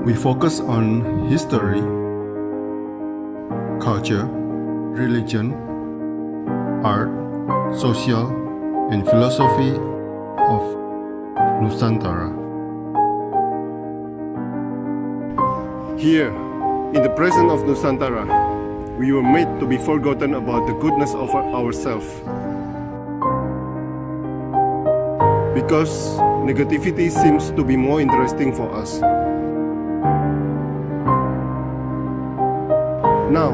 We focus on history, culture, religion, art, social, and philosophy of Nusantara. Here, in the presence of Nusantara, we were made to be forgotten about the goodness of ourselves. Because negativity seems to be more interesting for us. Now,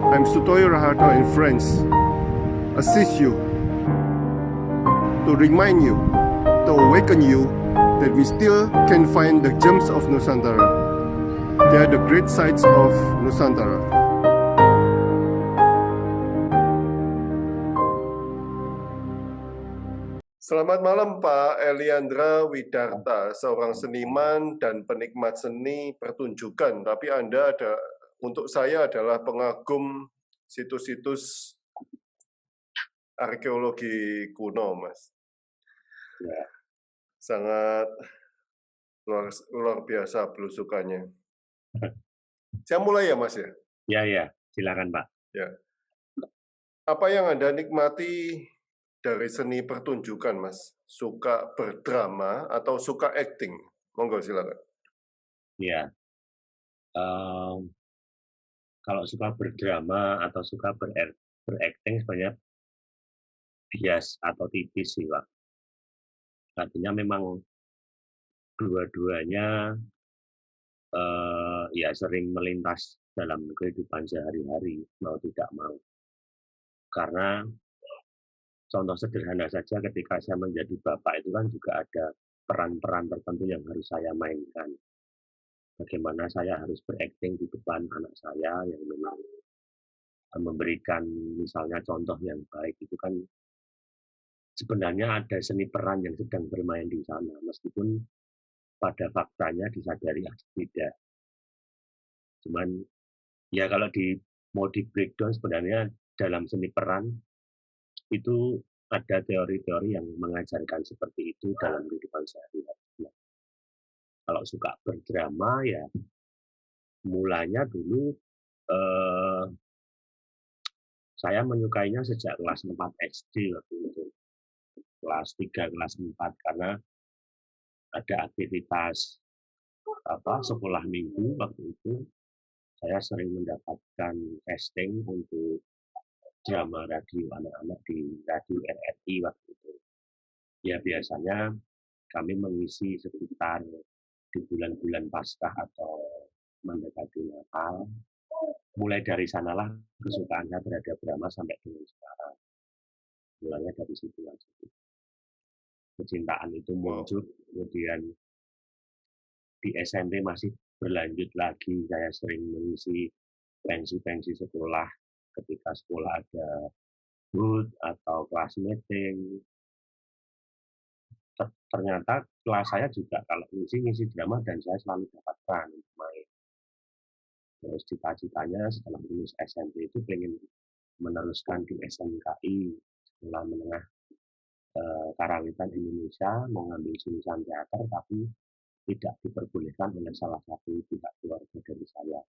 I'm Sutoyo Raharto and friends assist you to remind you, to awaken you that we still can find the gems of Nusantara. They are the great sights of Nusantara. Selamat malam Pak Eliandra Widarta, seorang seniman dan penikmat seni pertunjukan. Tapi Anda untuk saya adalah pengagum situs-situs arkeologi kuno, Mas. Ya. Sangat luar biasa belusukannya. Saya mulai ya, Mas ya? Ya, silakan Pak. Ya. Apa yang Anda nikmati dari seni pertunjukan, Mas? Suka berdrama atau suka acting? Monggo silakan. Ya, kalau suka berdrama atau suka berakting sebenarnya bias atau tipis sih Pak. Artinya memang dua-duanya ya sering melintas dalam kehidupan sehari-hari, mau tidak mau. Karena contoh sederhana saja ketika saya menjadi bapak itu kan juga ada peran-peran tertentu yang harus saya mainkan. Bagaimana saya harus berakting di depan anak saya yang memang memberikan misalnya contoh yang baik itu kan sebenarnya ada seni peran yang sedang bermain di sana meskipun pada faktanya disadari tidak. Cuman ya kalau mau di breakdown sebenarnya dalam seni peran itu ada teori-teori yang mengajarkan seperti itu dalam kehidupan sehari-hari. Kalau suka berdrama ya mulanya dulu saya menyukainya sejak kelas 4 SD waktu itu. Kelas 3, kelas 4 karena ada aktivitas sekolah minggu waktu itu. Saya sering mendapatkan casting untuk drama radio anak-anak di radio RRI waktu itu. Ya biasanya kami mengisi sekitar di bulan-bulan Paskah atau mendekati Natal. Mulai dari sanalah kesukaan saya terhadap drama sampai dengan sekarang. Mulanya dari situ aja. Kecintaan itu muncul, kemudian di SMP masih berlanjut lagi. Saya sering mengisi pensi-pensi sekolah ketika sekolah ada booth atau kelas meeting. Ternyata kelas saya juga kalau ngisi drama dan saya selalu dapat peran untuk main. Terus cita-citanya setelah lulus SMP itu pengen meneruskan di SMKI, Sekolah Menengah Karawitan Indonesia, mau ngambil jurusan teater tapi tidak diperbolehkan oleh salah satu pihak keluarga dari saya.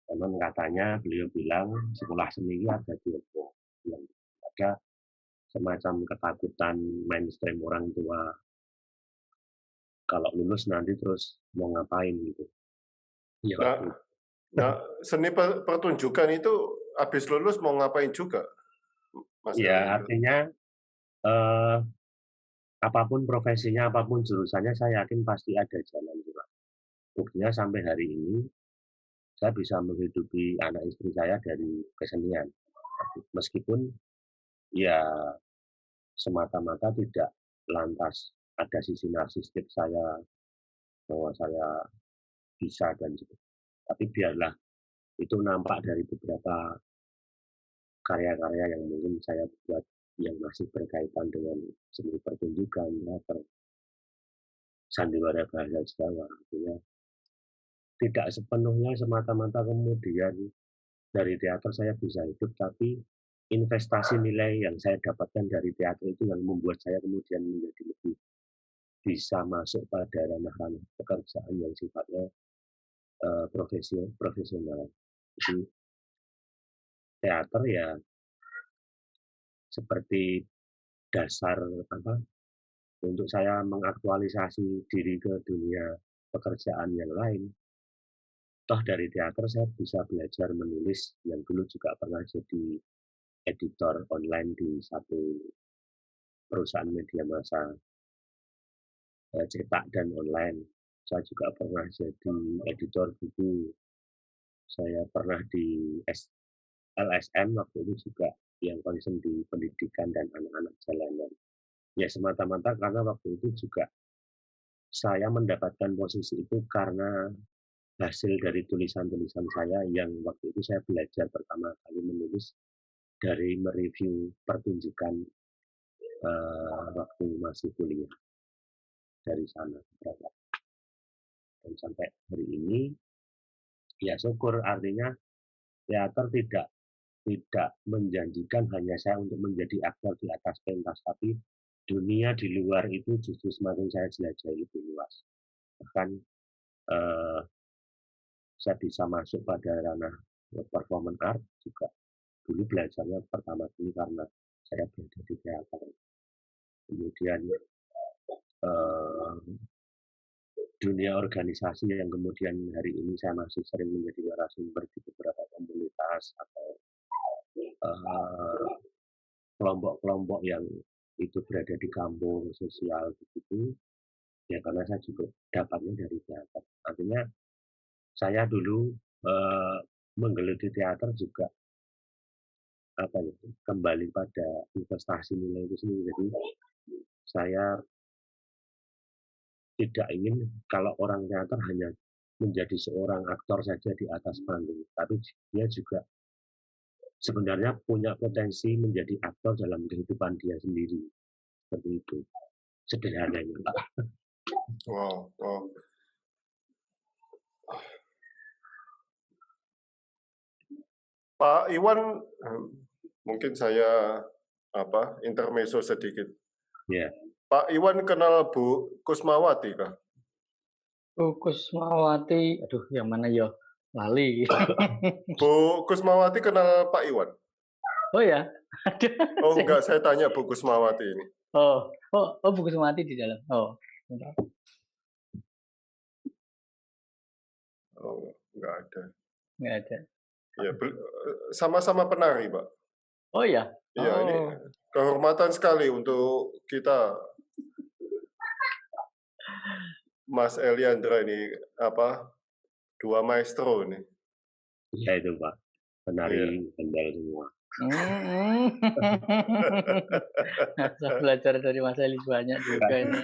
Karena katanya beliau bilang sekolah seni ada diopo, yang ada semacam ketakutan mainstream orang tua kalau lulus nanti terus mau ngapain gitu. Ya, nah, seni pertunjukan itu habis lulus mau ngapain juga, Mas? Ya artinya apapun profesinya, apapun jurusannya, saya yakin pasti ada jalan juga. Buktinya sampai hari ini saya bisa menghidupi anak istri saya dari kesenian. Meskipun ya semata-mata tidak lantas ada sisi narsistik saya bahwa saya bisa dan sebagainya. Tapi biarlah itu nampak dari beberapa karya-karya yang mungkin saya buat yang masih berkaitan dengan seni pertunjukan, teater, sandiwara bahasa Jawa. Artinya tidak sepenuhnya semata-mata kemudian dari teater saya bisa hidup, tapi investasi nilai yang saya dapatkan dari teater itu yang membuat saya kemudian menjadi lebih bisa masuk pada ranah-ranah pekerjaan yang sifatnya profesional. Jadi teater ya seperti dasar apa untuk saya mengaktualisasi diri ke dunia pekerjaan yang lain. Toh dari teater saya bisa belajar menulis yang dulu juga pernah jadi editor online di satu perusahaan media massa cetak dan online. Saya juga pernah jadi editor buku. Saya pernah di LSM waktu itu juga yang concern di pendidikan dan anak-anak jalanan. Ya semata-mata karena waktu itu juga saya mendapatkan posisi itu karena hasil dari tulisan-tulisan saya yang waktu itu saya belajar pertama kali menulis dari mereview pertunjukan waktu masih kuliah dari sana. Dan sampai hari ini ya syukur, artinya teater tidak menjanjikan hanya saya untuk menjadi aktor di atas pentas, tapi dunia di luar itu justru semakin saya jelajahi lebih luas. Bahkan saya bisa masuk pada ranah performance art juga dulu belajarnya pertama kali karena saya berada di teater. Kemudian dunia organisasi yang kemudian hari ini saya masih sering menjadi narasumber di beberapa komunitas atau kelompok-kelompok yang itu berada di kampung sosial begitu, ya karena saya juga dapatnya dari teater. Artinya saya dulu menggeluti teater juga apa ya, kembali pada investasi nilai itu sendiri. Jadi saya tidak ingin kalau orang teater hanya menjadi seorang aktor saja di atas panggung, tapi dia juga sebenarnya punya potensi menjadi aktor dalam kehidupan dia sendiri. Seperti itu sederhananya, Pak. Wow, wow. Pak Iwan, mungkin saya intermezzo sedikit. Ya, Pak Iwan kenal Bu Kusmawati kah? Bu Kusmawati, aduh yang mana ya? Lali. Bu Kusmawati kenal Pak Iwan? Oh ya? Oh enggak, saya tanya Bu Kusmawati ini. Oh, Bu Kusmawati di dalam. Oh. Oh, enggak ada. Enggak ada. Ya, sama-sama penari, Pak. Oh ya? Iya, ini kehormatan sekali untuk kita, Mas Eliandra ini dua maestro ini. ya itu Pak, penari handal semua. Saya belajar dari Mas Eli banyak juga ini.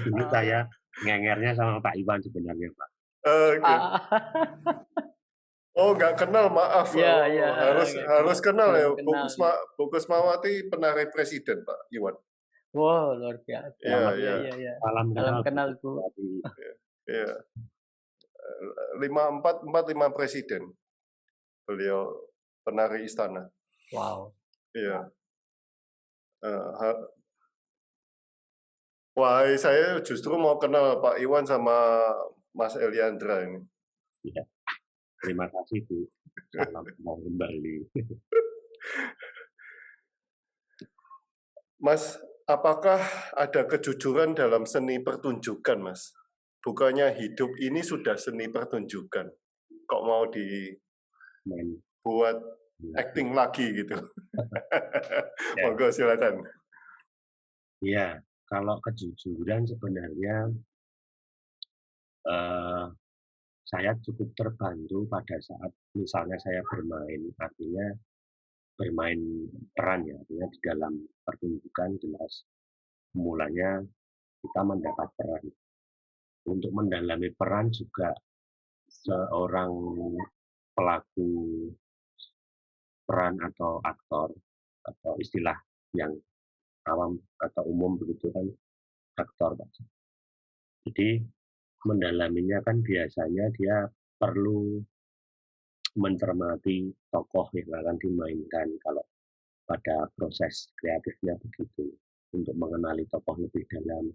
Dulu saya ngengernya sama Pak Iwan sebenarnya, Pak. Okay. Oh, nggak kenal, maaf. Ya, ya, harus kenal ya. Kenal. Bu Kusmawati penari presiden, Pak Iwan. Wow, luar biasa. Iya. Salam kenal, Bu. Iya. 5 presiden. Beliau penari istana. Wow. Iya. Wah, saya justru mau kenal Pak Iwan sama Mas Eliandra ini. Ya. Terima kasih, Bu. Salam kembali. Mas, apakah ada kejujuran dalam seni pertunjukan, Mas? Bukannya hidup ini sudah seni pertunjukan. Kok mau dibuat acting lagi gitu? Monggo silakan. Iya, kalau kejujuran sebenarnya saya cukup terbantu pada saat misalnya saya bermain, artinya bermain peran ya, artinya di dalam pertunjukan jelas mulanya kita mendapat peran. Untuk mendalami peran juga seorang pelaku peran atau aktor atau istilah yang awam atau umum begitu kan aktor, Pak. Jadi mendalaminya kan biasanya dia perlu mencermati tokoh yang akan dimainkan kalau pada proses kreatifnya begitu untuk mengenali tokoh lebih dalam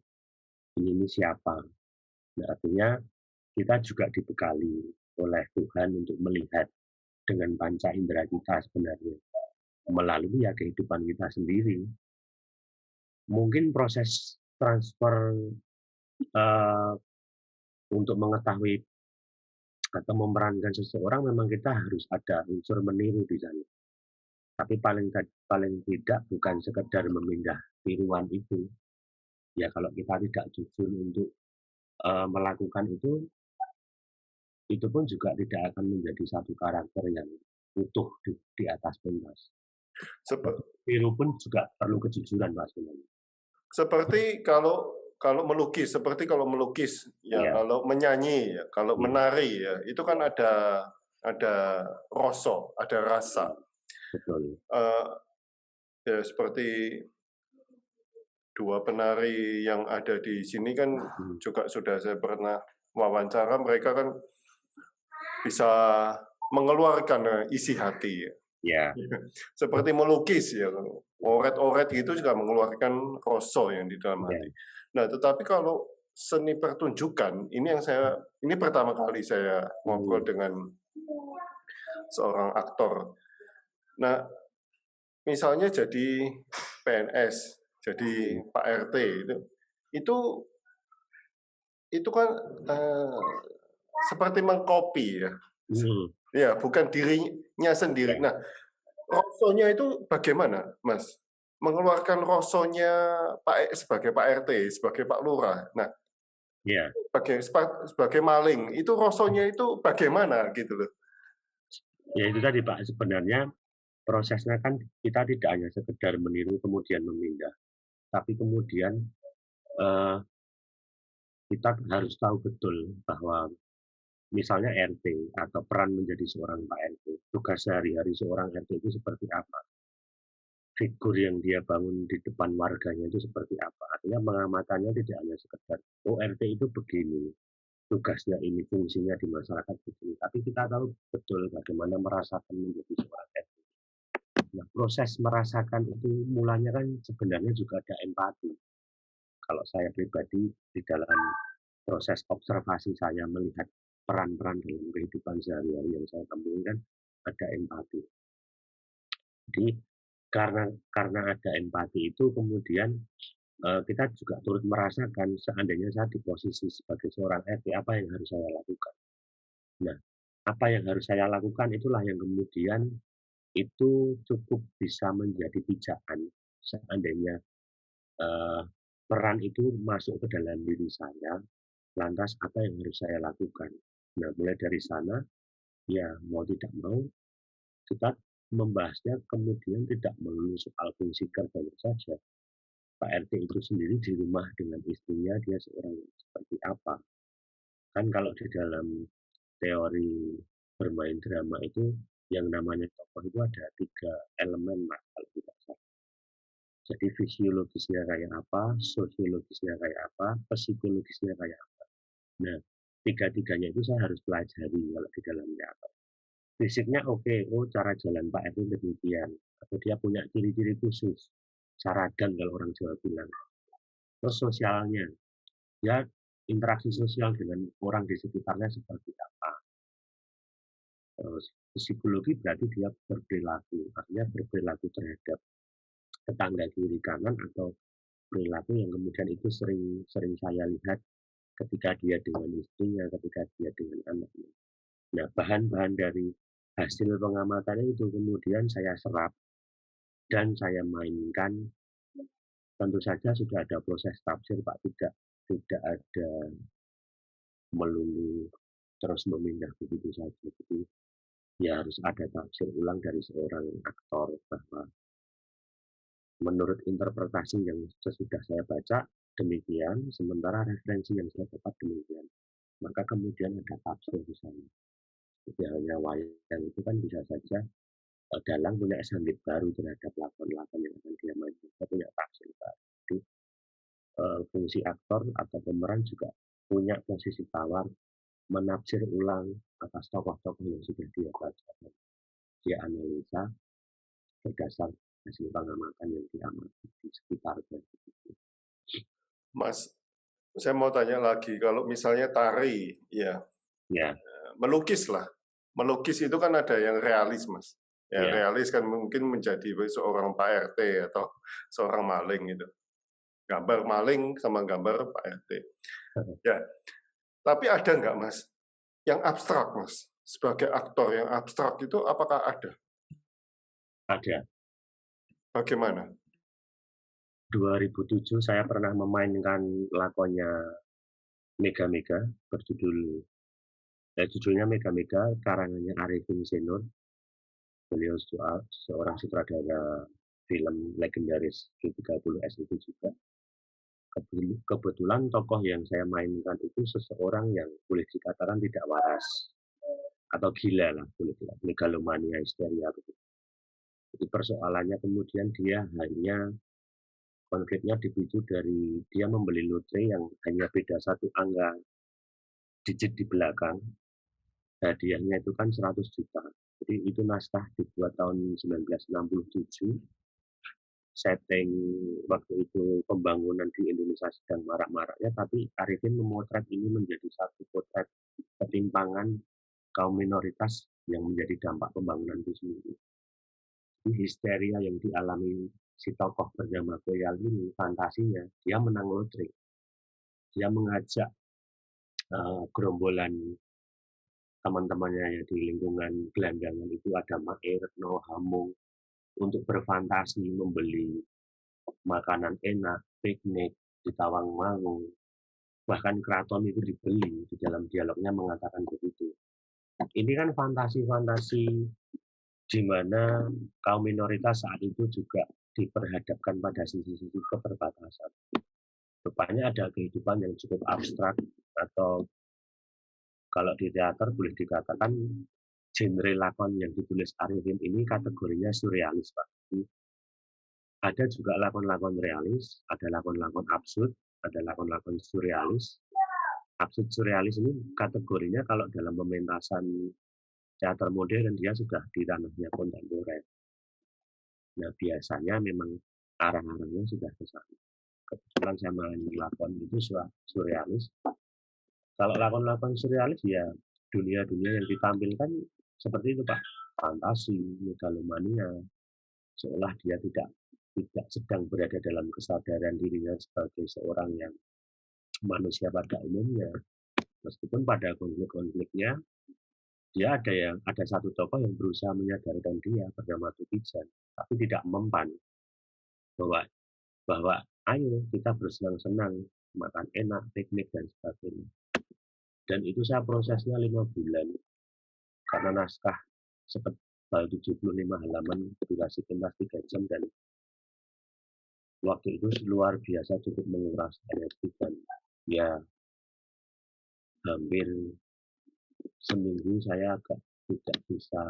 ini siapa. Nah, artinya kita juga dibekali oleh Tuhan untuk melihat dengan panca indera kita sebenarnya melalui ya kehidupan kita sendiri. Mungkin proses transfer untuk mengetahui atau memerankan seseorang memang kita harus ada unsur meniru di sana. Tapi paling tidak bukan sekedar memindah tiruan itu. Ya kalau kita tidak jujur untuk melakukan itu pun juga tidak akan menjadi satu karakter yang utuh di atas pentas. Tiru pun juga perlu kejujuran Pak sebenarnya. Seperti kalau melukis, ya, Iya. kalau menyanyi, ya, kalau menari, ya, itu kan ada rasa, ada rasa. Betul. Ya seperti dua penari yang ada di sini kan juga sudah saya pernah wawancara, mereka kan bisa mengeluarkan isi hati. Ya. Seperti melukis ya, oret-oret gitu juga mengeluarkan rasa yang di dalam hati. Nah, tetapi kalau seni pertunjukan, ini pertama kali saya ngobrol dengan seorang aktor. Nah, misalnya jadi PNS, jadi Pak RT itu kan seperti mengcopy ya. Ya, bukan dirinya sendiri. Nah, rasanya itu bagaimana, Mas? Mengeluarkan rasanya sebagai Pak RT, sebagai Pak Lurah. Nah, sebagai maling, itu rasanya itu bagaimana gitu loh? Ya itu tadi Pak, sebenarnya prosesnya kan kita tidak hanya sekedar meniru kemudian memindah, tapi kemudian kita harus tahu betul bahwa misalnya RT atau peran menjadi seorang Pak RT, tugas sehari-hari seorang RT itu seperti apa? Figur yang dia bangun di depan warganya itu seperti apa? Artinya pengamatannya tidak hanya sekedar, oh RT itu begini, tugasnya ini, fungsinya di masyarakat begini. Tapi kita tahu betul bagaimana merasakan menjadi seorang RT. Nah, proses merasakan itu mulanya kan sebenarnya juga ada empati. Kalau saya pribadi di dalam proses observasi saya melihat peran-peran dalam kehidupan sehari-hari yang saya temui kan ada empati. Jadi karena ada empati itu kemudian kita juga turut merasakan seandainya saya di posisi sebagai seorang RT apa yang harus saya lakukan. Nah, apa yang harus saya lakukan itulah yang kemudian itu cukup bisa menjadi pijakan seandainya peran itu masuk ke dalam diri saya, lantas apa yang harus saya lakukan. Nah, mulai dari sana, ya mau tidak mau, kita membahasnya kemudian tidak melulu soal fungsi kerjanya saja. Pak RT itu sendiri di rumah dengan istrinya, dia seorang seperti apa. Kan kalau di dalam teori bermain drama itu, yang namanya tokoh itu ada 3 elemen, Mas, kalau tidak salah. Jadi fisiologisnya kayak apa, sosiologisnya kayak apa, psikologisnya kayak apa. Nah, 3-tiganya itu saya harus pelajari kalau di dalam teater. Fisiknya oke, oh cara jalan Pak RT demikian, atau dia punya ciri-ciri khusus, saradan kalau orang Jawa bilang. Terus sosialnya, dia interaksi sosial dengan orang di sekitarnya seperti apa. Terus psikologi berarti dia berperilaku, artinya berperilaku terhadap tetangga kiri kanan atau perilaku yang kemudian itu sering saya lihat ketika dia dengan istrinya, ketika dia dengan anaknya. Nah, bahan-bahan dari hasil pengamatannya itu kemudian saya serap dan saya mainkan. Tentu saja sudah ada proses tafsir Pak, tidak ada melulu terus memindah begitu saja. Jadi ya harus ada tafsir ulang dari seorang aktor bahwa menurut interpretasi yang sesudah saya baca demikian, sementara referensi yang saya dapat demikian. Maka kemudian ada tafsir di sana. Jadi hanya wayang itu kan bisa saja dalang punya sambit baru terhadap lakon-lakon yang akan dia mainkan. Dia punya tafsir baru. Jadi fungsi aktor atau pemeran juga punya posisi tawar menafsir ulang atas tokoh-tokoh yang sudah dia baca. Dia analisa berdasar hasil pengamatan yang diamati di sekitarnya. Mas, Saya mau tanya lagi, kalau misalnya tari, ya Ya, melukis lah. Melukis itu kan ada yang realis, Mas. Ya, ya. realis kan mungkin menjadi seorang Pak RT atau seorang maling gitu. Gambar maling sama gambar Pak RT. Ya, tapi ada nggak, Mas, yang abstrak, Mas? Sebagai aktor yang abstrak itu apakah ada? Ada. Bagaimana? 2007 saya pernah memainkan lakonnya Mega Mega berjudul judulnya Mega Mega, karangannya Arifin Senur. Beliau seorang sutradara film legendaris G30S itu juga. Kebetulan tokoh yang saya mainkan itu seseorang yang boleh dikatakan tidak waras atau gila lah, boleh dibilang megalomania, histeria begitu. Jadi persoalannya kemudian dia hanya konfliknya dipicu dari dia membeli lotre yang hanya beda satu angka digit di belakang. Hadiahnya itu kan 100 juta. Jadi itu naskah dibuat tahun 1967. Setting waktu itu pembangunan di Indonesia sedang marak-maraknya, tapi Arifin memotret ini menjadi satu potret ketimpangan kaum minoritas yang menjadi dampak pembangunan itu sendiri. Jadi histeria yang dialami si tokoh bernama Koyal ini, fantasinya, dia menang lotre. Dia mengajak gerombolan teman-temannya yang di lingkungan gelandangan itu ada Mak Retno, Hamung, untuk berfantasi membeli makanan enak, piknik di Tawangmangu, bahkan keraton itu dibeli. Di dalam dialognya mengatakan begitu. Ini kan fantasi-fantasi di mana kaum minoritas saat itu juga diperhadapkan pada sisi-sisi keterbatasan. Rupanya ada kehidupan yang cukup abstrak, atau kalau di teater boleh dikatakan genre lakon yang ditulis Arifin ini kategorinya surrealis, Pak. Ada juga lakon-lakon realis, ada lakon-lakon absurd, ada lakon-lakon surrealis. Absurd surrealis ini kategorinya kalau dalam pementasan teater modern dia sudah di ranahnya kontemporer. Nah, biasanya memang arah-arahnya sudah ke sana. Kebetulan saya main lakon itu surrealis. Kalau lakon-lakon surrealis ya dunia-dunia yang ditampilkan seperti itu, Pak. Fantasi, megalomania, seolah dia tidak sedang berada dalam kesadaran dirinya sebagai seorang yang manusia pada umumnya. Meskipun pada konflik-konfliknya dia ada satu tokoh yang berusaha menyadarkan dia bernama Tukijan, tapi tidak mempan bahwa ayo kita bersenang-senang, makan enak, piknik dan sebagainya. Dan itu saya prosesnya 5 bulan karena naskah setebal 75 halaman, durasi pentas 3 jam, dan waktu itu luar biasa cukup menguras energi, dan ya hampir seminggu saya agak tidak bisa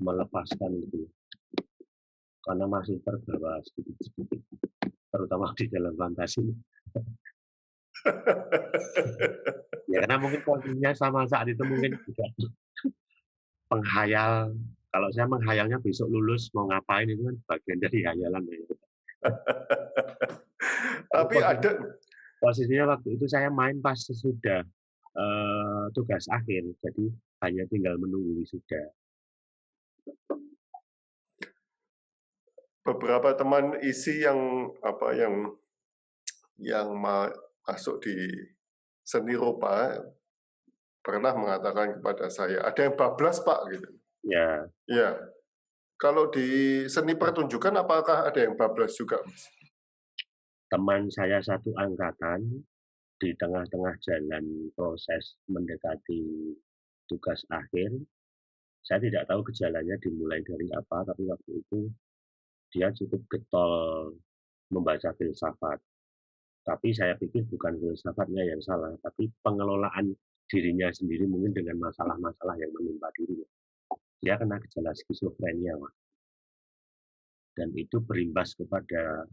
melepaskan itu karena masih terbawa sedikit-sedikit, terutama di dalam fantasi. Ya karena mungkin posisinya sama saat itu mungkin juga penghayal. Kalau saya menghayalnya besok lulus mau ngapain itu kan bagian dari hayalan. Tapi ada posisinya waktu itu saya main pas sesudah tugas akhir, jadi hanya tinggal menunggu wisuda. beberapa teman isi yang masuk di seni rupa pernah mengatakan kepada saya, ada yang bablas, Pak, gitu. Ya. Ya. Kalau di seni pertunjukan apakah ada yang bablas juga, Mas? Teman saya satu angkatan di tengah-tengah jalan proses mendekati tugas akhir, saya tidak tahu gejalanya dimulai dari apa, tapi waktu itu dia cukup getol membaca filsafat. Tapi saya pikir bukan filsafatnya yang salah, tapi pengelolaan dirinya sendiri mungkin dengan masalah-masalah yang menimpa dirinya. Dia kena gejala skizofrenia, Pak. Dan itu berimbas kepada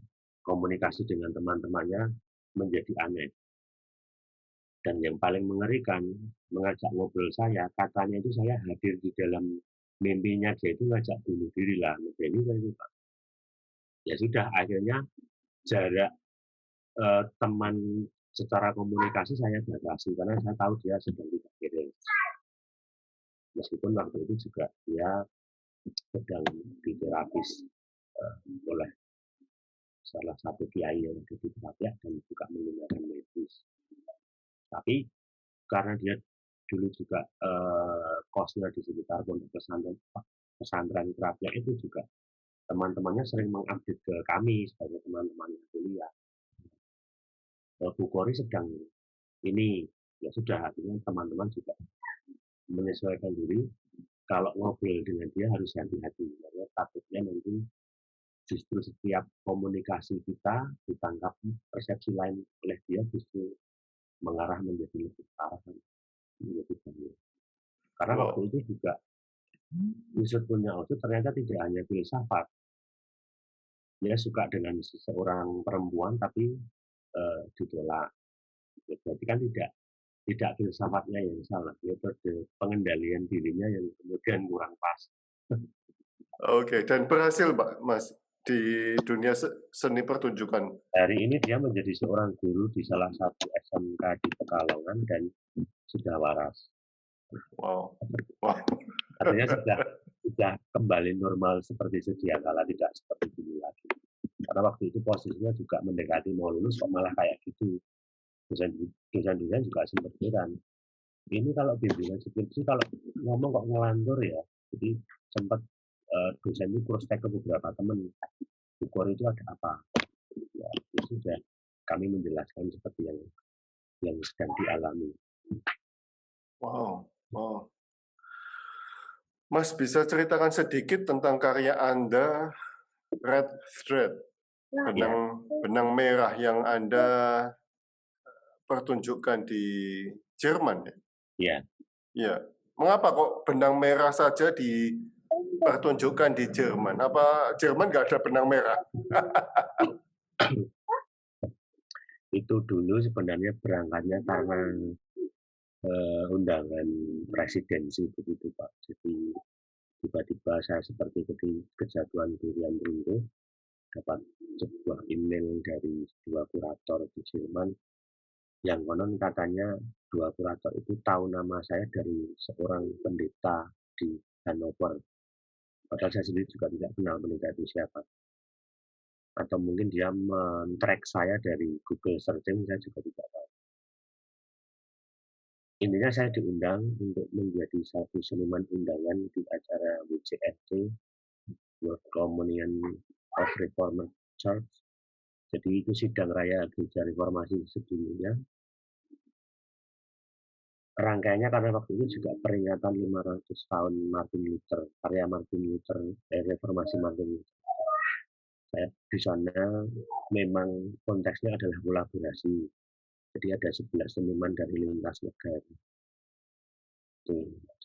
komunikasi dengan teman-temannya menjadi aneh. Dan yang paling mengerikan, mengajak ngobrol saya, katanya itu saya hadir di dalam mimpinya, dia itu ngajak bunuh diri lah. Ini kan itu, Pak. Ya sudah, akhirnya jarak teman secara komunikasi saya batasi karena saya tahu dia sedang tidak beres. Meskipun waktu itu juga dia sedang diterapis oleh salah satu kiai yang ada di Kerapiak dan juga menggunakan medis. Tapi karena dia dulu juga kosnya di sekitar pondok pesantren Kerapiak itu juga teman-temannya sering mengupdate ke kami sebagai teman-teman kuliah. Bu Kori sedang ini, ya sudah, artinya teman-teman juga menyesuaikan diri. Kalau ngobrol dengan dia harus hati-hati, karena takutnya nanti justru setiap komunikasi kita ditangkap persepsi lain oleh dia justru mengarah menjadi lebih parah, menjadi bahaya. Karena waktu itu juga Usut punya Usut ternyata tidak hanya filsafat. Dia suka dengan seseorang perempuan tapi ditolak. Berarti kan tidak filsafatnya yang salah, yaitu pengendalian dirinya yang kemudian kurang pas. Oke, dan berhasil, Pak, Mas, di dunia seni pertunjukan. Hari ini dia menjadi seorang guru di salah satu SMK di Pekalongan dan sudah waras. Wow. Artinya sudah kembali normal seperti sedia kala, tidak seperti dulu lagi. Karena waktu itu posisinya juga mendekati mau lulus kok malah kayak gitu. Dosen-dosen juga sempat heran. Ini kalau bimbingan skripsi kalau ngomong kok ngelantur ya. Jadi sempat dosen itu cross check ke beberapa teman. Ukur itu ada apa? Ya, itu sudah kami menjelaskan seperti yang sedang dialami. Wow. Mas bisa ceritakan sedikit tentang karya Anda, Red Thread, benang merah yang Anda pertunjukkan di Jerman, ya? Iya. Iya. Mengapa kok benang merah saja dipertunjukkan di Jerman? Apa Jerman nggak ada benang merah? Itu dulu sebenarnya berangkatnya karena undangan presidensi begitu Pak. Jadi tiba-tiba saya seperti kejatuhan durian runtuh, dapat sebuah email dari dua kurator di Jerman yang konon katanya dua kurator itu tahu nama saya dari seorang pendeta di Hannover. Padahal saya sendiri juga tidak kenal pendeta itu siapa. Atau mungkin dia men-track saya dari Google searching, saya juga tidak tahu. Intinya saya diundang untuk menjadi satu seniman undangan di acara WCFC, World Communion of Reformed Church. Jadi itu sidang raya gereja reformasi sedunia. Rangkaiannya karena waktu itu juga peringatan 500 tahun Martin Luther, karya Martin Luther, reformasi Martin Luther. Saya di sana memang konteksnya adalah kolaborasi. Jadi ada 11 seniman dari lintas negara.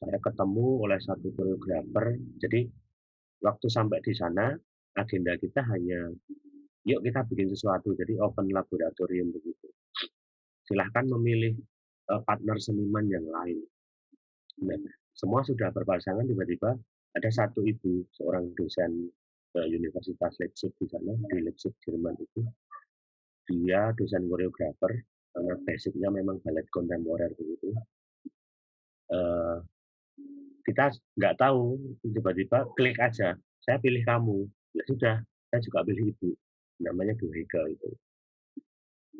Saya ketemu oleh satu koreografer. Jadi waktu sampai di sana agenda kita hanya yuk kita bikin sesuatu. Jadi open laboratorium begitu. Silahkan memilih partner seniman yang lain. Nah, semua sudah berpasangan, tiba-tiba ada satu ibu, seorang dosen Universitas Leipzig di sana, di Leipzig, Jerman itu. Dia dosen koreografer, karena basicnya memang balet kontemporer begitu. Kita nggak tahu, tiba-tiba klik aja, saya pilih kamu. Ya sudah, saya juga pilih ibu, namanya Bu Hega itu.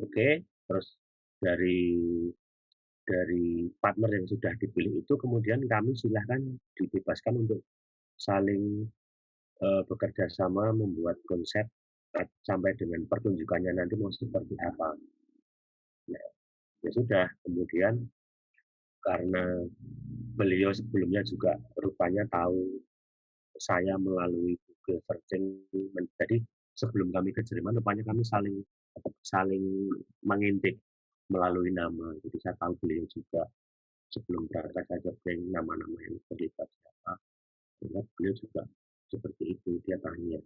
Oke, terus dari partner yang sudah dipilih itu, kemudian kami silahkan dibebaskan untuk saling bekerja sama membuat konsep sampai dengan pertunjukannya nanti mau seperti apa. Nah, ya sudah, kemudian karena beliau sebelumnya juga rupanya tahu saya melalui Google searching, jadi sebelum kami ke Jerman rupanya kami saling mengintip melalui nama. Jadi saya tahu beliau juga sebelum berangkat saya cek nama-nama yang terlibat siapa. Beliau juga seperti itu, dia tanya,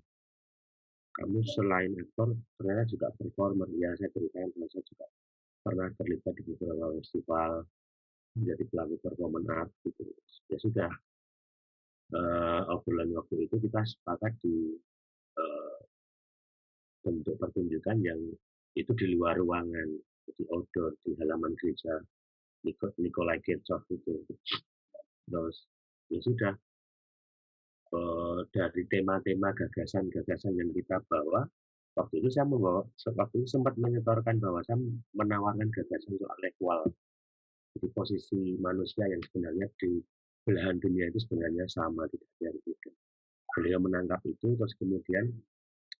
kamu selain aktor ternyata juga performer. Ya, saya berikan, saya juga pernah terlibat di beberapa festival menjadi pelaku performance art gitu. Ya sudah, obrolan waktu itu kita sepakat di bentuk pertunjukan yang itu di luar ruangan, di outdoor, di halaman gereja Nikolai Kirchhoff itu. Terus ya sudah, dari tema-tema gagasan-gagasan yang kita bawa, waktu itu sempat menyetorkan bahwa saya menawarkan gagasan soal equal. Jadi posisi manusia yang sebenarnya di belahan dunia itu sebenarnya sama, tidak ada yang beda. Beliau menangkap itu, terus kemudian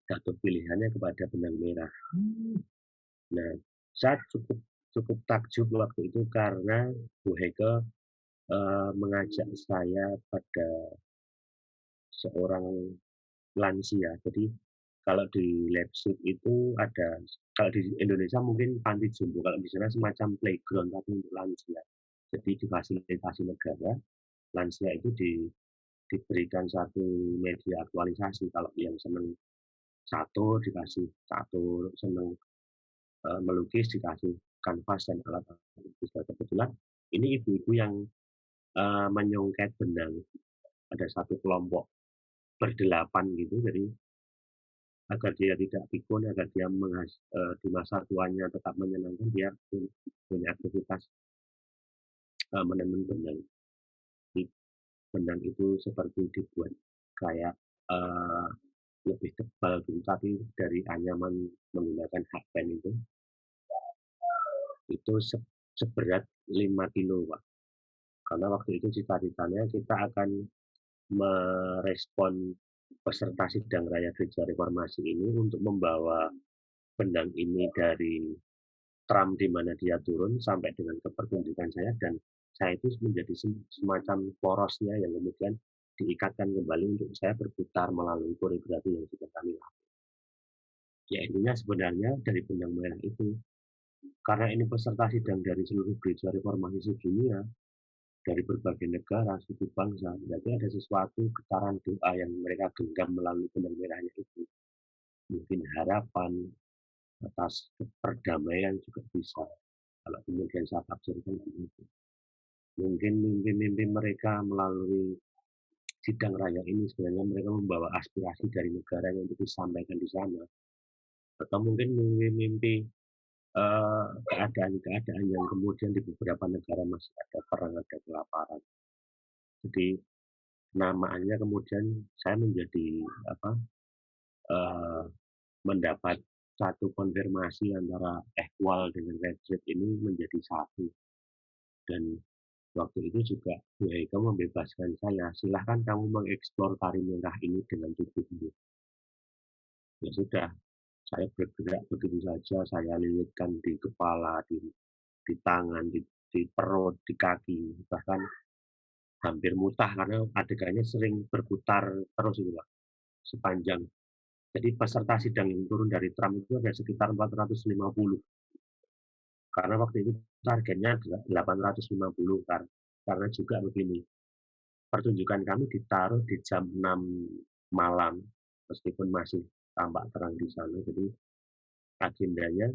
jatuh pilihannya kepada benang merah. Nah, saya cukup cukup takjub waktu itu karena Bu Heke mengajak saya pada seorang lansia. Jadi kalau di Leipzig itu ada, kalau di Indonesia mungkin panti jompo, kalau di sana semacam playground tapi untuk lansia. Jadi difasilitasi negara, lansia itu diberikan satu media aktualisasi. Kalau yang senang catur dikasih catur, senang melukis dikasih kanvas dan alat lukis. Kebetulan ini ibu-ibu yang menyongket benang, ada satu kelompok berdelapan gitu, jadi agar dia tidak pikun, agar dia di masa tuanya tetap menyenangkan, dia punya aktivitas menenun benang. Di benang itu seperti dibuat kayak lebih tebal gitu, tapi dari anyaman menggunakan hakpen itu seberat 5 kilo, Pak. Karena waktu itu cita-citanya kita akan merespon peserta sidang raya Gereja Reformasi ini untuk membawa benang ini dari tram di mana dia turun sampai dengan ke pertunjukan saya, dan saya itu menjadi semacam porosnya yang kemudian diikatkan kembali untuk saya berputar melalui koreografi yang sudah kami lakukan. Ya intinya sebenarnya dari benang merah itu, karena ini peserta sidang dari seluruh gereja reformasi sedunia, dari berbagai negara, suku bangsa, berarti ada sesuatu getaran doa yang mereka genggam melalui benang merahnya itu. Mungkin harapan atas perdamaian juga bisa. Kalau kemudian saya tafsirkan begitu. Mungkin mimpi-mimpi mereka melalui sidang raya ini sebenarnya mereka membawa aspirasi dari negara yang untuk disampaikan di sana. Atau mungkin mimpi-mimpi keadaan-keadaan yang kemudian di beberapa negara masih ada perang, ada kelaparan. Jadi namanya kemudian saya menjadi mendapat satu konfirmasi antara equal dengan retreat ini menjadi satu. Dan waktu itu juga Bu Heike membebaskan saya, silahkan kamu mengeksplor tari merah ini dengan tubuhmu. Ya sudah, saya bergerak begitu saja, saya lilitkan di kepala, di tangan, di perut, di kaki, bahkan hampir mutah karena adegannya sering berputar terus itu, Pak, sepanjang. Jadi peserta sidang yang turun dari tram itu ada sekitar 450. Karena waktu itu targetnya 850, karena juga begini, pertunjukan kami ditaruh di jam 6 malam, meskipun masih tampak terang di sana. Jadi agendanya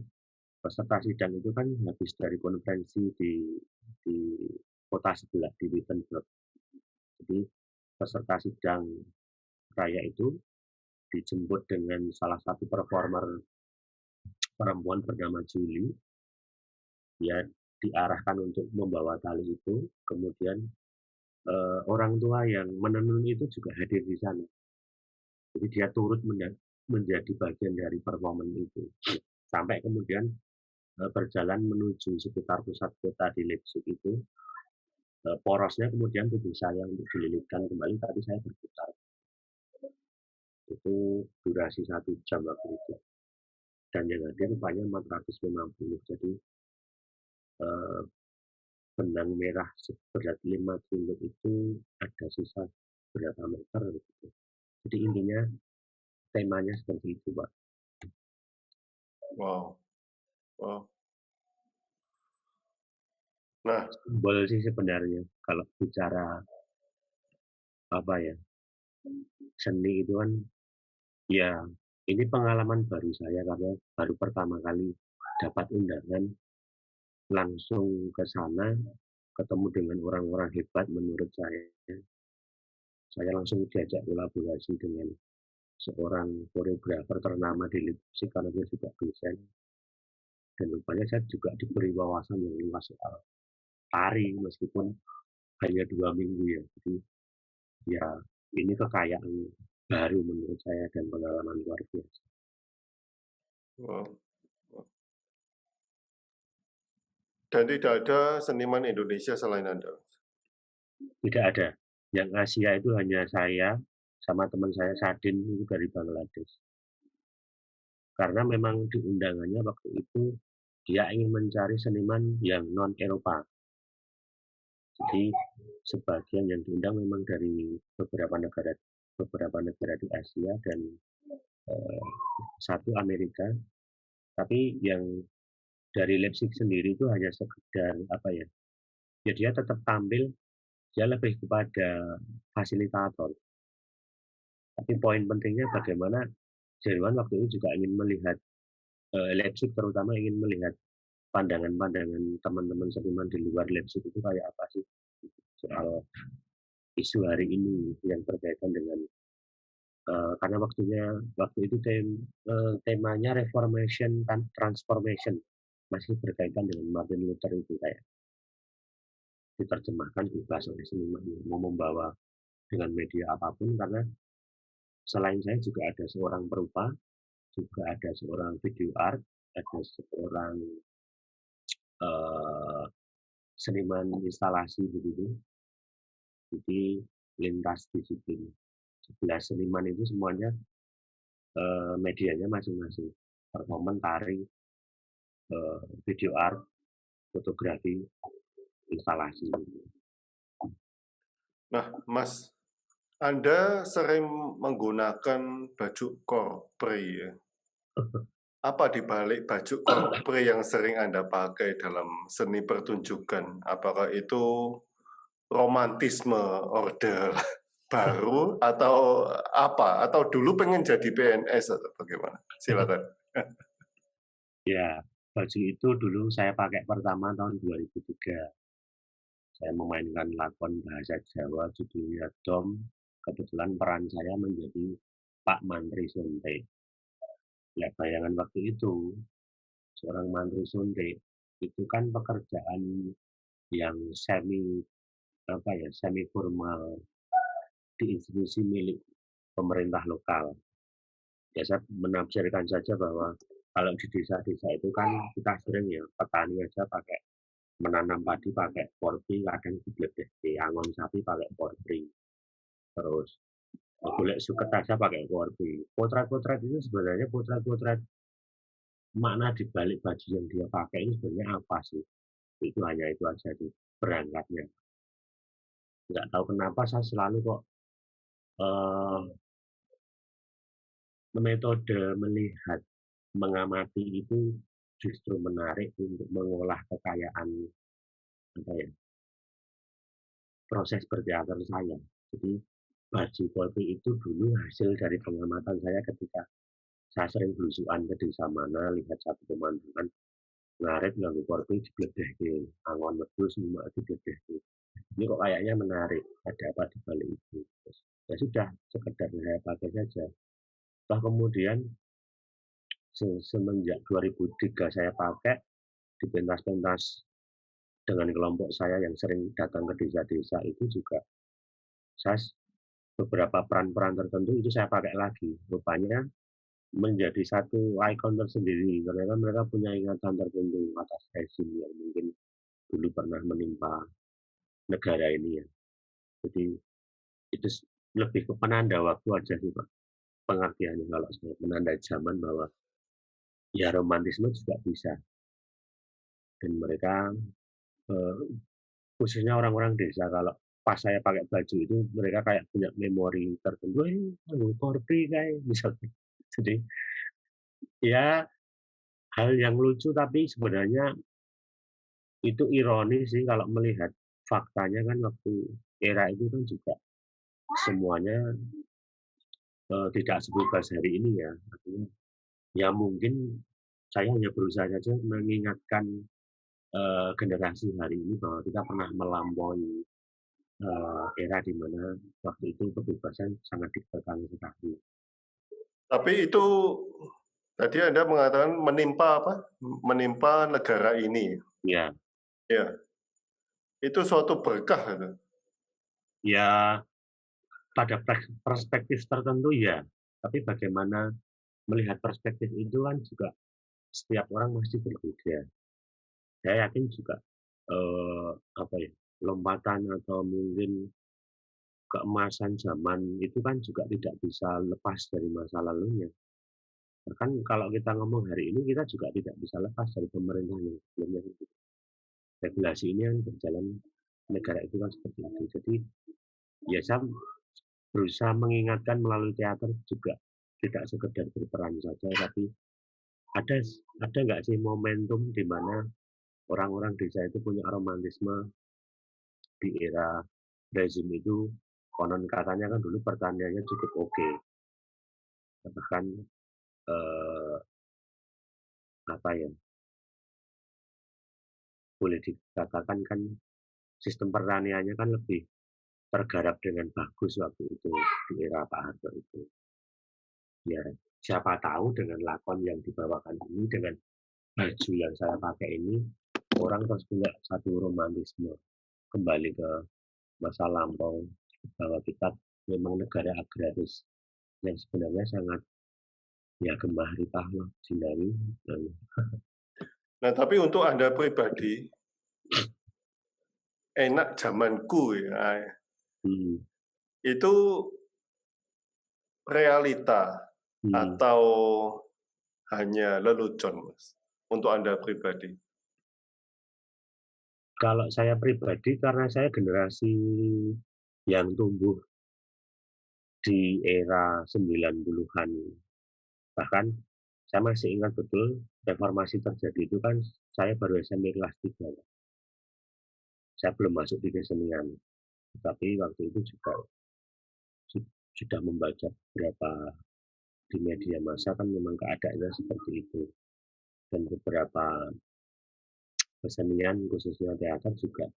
peserta sidang itu kan habis dari konferensi di kota sebelah, di Wittenberg. Jadi peserta sidang raya itu dijemput dengan salah satu performer perempuan bernama Julie. Dia diarahkan untuk membawa tali itu, kemudian orang tua yang menenun itu juga hadir di sana. Jadi dia turut menjadi bagian dari performan itu. Sampai kemudian berjalan menuju sekitar pusat kota di Leipzig itu, porosnya kemudian tubuh saya untuk dililitkan kembali, tapi saya berputar. Itu durasi 1 jam waktu itu. Dan yang hadir rupanya 450. Jadi benang merah seberat 5 kilo itu ada sisa berapa meter gitu. Jadi intinya temanya seperti itu, Pak. Wow. Wow. Nah, Simbol sih sebenarnya kalau bicara apa ya, seni itu kan ya ini pengalaman baru saya karena baru pertama kali dapat undangan langsung ke sana, ketemu dengan orang-orang hebat menurut saya. Saya langsung diajak kolaborasi dengan seorang koreografer ternama di Leipzig karena dia juga dosen. dan rupanya saya juga diberi wawasan yang luas soal tari meskipun hanya 2 minggu ya. Jadi ya ini kekayaan baru menurut saya dan pengalaman luar biasa. Wow. Dan tidak ada seniman Indonesia selain Anda. Tidak ada. Yang Asia itu hanya saya sama teman saya Sadin itu dari Bangladesh. Karena memang di undangannya waktu itu dia ingin mencari seniman yang non Eropa. Jadi sebagian yang diundang memang dari beberapa negara di Asia dan satu Amerika. Tapi yang dari Leipzig sendiri itu hanya sekedar apa ya? Ya dia tetap tampil, dia lebih kepada fasilitator. Tapi poin pentingnya bagaimana Jerman waktu itu juga ingin melihat Leipzig terutama ingin melihat pandangan-pandangan teman-teman seniman di luar Leipzig itu kayak apa sih soal isu hari ini yang berkaitan dengan karena waktu itu temanya Reformation dan Transformation masih berkaitan dengan Martin Luther itu kayak diterjemahkan bebas oleh seniman mau membawa dengan media apapun karena selain saya juga ada seorang perupa, juga ada seorang video art, ada seorang seniman instalasi begitu. Jadi lintas disiplin. 11 seniman itu semuanya medianya masing-masing. Performance, tari, video art, fotografi, instalasi. Nah, Mas, Anda sering menggunakan baju korpri ya? Apa di balik baju korpri yang sering Anda pakai dalam seni pertunjukan? Apakah itu romantisme orde baru atau apa? Atau dulu pengen jadi PNS atau bagaimana? Silakan. Ya, baju itu dulu saya pakai pertama tahun 2003. Saya memainkan lakon bahasa Jawa judulnya Dom. Kebetulan peran saya menjadi Pak Mantri Sontek. Ya, bayangan waktu itu seorang Mantri Sontek itu kan pekerjaan yang semi formal di institusi milik pemerintah lokal. Ya saya menafsirkan saja bahwa kalau di desa-desa itu kan kita sering ya petani aja pakai menanam padi pakai korpi, kadang digledek angon sapi pakai korpi, terus golek suket aja pakai korpi. Potret-potret itu sebenarnya potret-potret makna di balik baju yang dia pakai ini sebenarnya apa sih? Itu hanya itu aja sih berangkatnya. Nggak tahu kenapa saya selalu kok metode melihat mengamati itu justru menarik untuk mengolah kekayaan proses berteater saya. Jadi baju korpi itu dulu hasil dari pengamatan saya ketika saya sering belusukan ke desa mana lihat satu pemandangan ngarit nganggo korpi digledehke angon wedhus cuma digledehke. Ini kok kayaknya menarik, ada apa di balik itu. Terus, ya sudah sekedar saya pakai saja. Toh kemudian semenjak 2003 saya pakai di pentas-pentas dengan kelompok saya yang sering datang ke desa-desa itu juga saya beberapa peran-peran tertentu itu saya pakai lagi. Rupanya menjadi satu ikon tersendiri karena mereka punya ingatan tertentu atas rezim yang mungkin dulu pernah menimpa negara ini ya. Jadi itu lebih ke penanda waktu aja sih Pak. Pengertiannya kalau saya penanda zaman bahwa ya romantisme juga bisa. Dan mereka khususnya orang-orang desa kalau pas saya pakai baju itu mereka kayak punya memori tertentu korpi kayak misalnya. Jadi ya hal yang lucu tapi sebenarnya itu ironis sih kalau melihat faktanya kan waktu era itu kan juga semuanya tidak sebebas hari ini ya. Artinya ya mungkin saya hanya berusaha saja mengingatkan generasi hari ini bahwa kita pernah melampaui era di mana waktu itu kebebasan sangat dikekang sekali. Tapi itu Tadi Anda mengatakan menimpa apa? Menimpa negara ini. Ya, Ya, itu suatu berkah itu. ya pada perspektif tertentu ya, tapi bagaimana melihat perspektif itu kan juga setiap orang masih berbeda. Saya yakin juga apa ya, lompatan atau mungkin keemasan zaman itu kan juga tidak bisa lepas dari masa lalunya. Bahkan kalau kita ngomong hari ini, kita juga tidak bisa lepas dari pemerintah yang sebelumnya. Regulasi ini yang berjalan negara itu kan seperti itu. Jadi ya saya berusaha mengingatkan melalui teater juga tidak sekedar berperan saja, tapi ada ada nggak sih momentum di mana orang-orang desa itu punya romantisme di era rezim itu, konon katanya kan dulu pertaniannya cukup oke, bahkan eh, apa ya, boleh dikatakan kan sistem pertaniannya kan lebih tergarap dengan bagus waktu itu di era Pak Harto itu. Ya siapa tahu dengan lakon yang dibawakan ini, dengan baju yang saya pakai ini, orang terus punya satu romantisme kembali ke masa lampau, bahwa kita memang negara agraris yang sebenarnya sangat ya gemah ripah lah sindari. Nah, tapi untuk Anda pribadi, enak zamanku ya, itu realita atau hanya lelucon, Mas, untuk Anda pribadi? Kalau saya pribadi, karena saya generasi yang tumbuh di era 90-an, bahkan saya masih ingat betul reformasi terjadi itu kan saya baru SMP kelas 3. Saya belum masuk di kesenian, tapi waktu itu juga sudah membaca beberapa di media massa kan memang keadaannya seperti itu, dan beberapa kesenian khususnya teater juga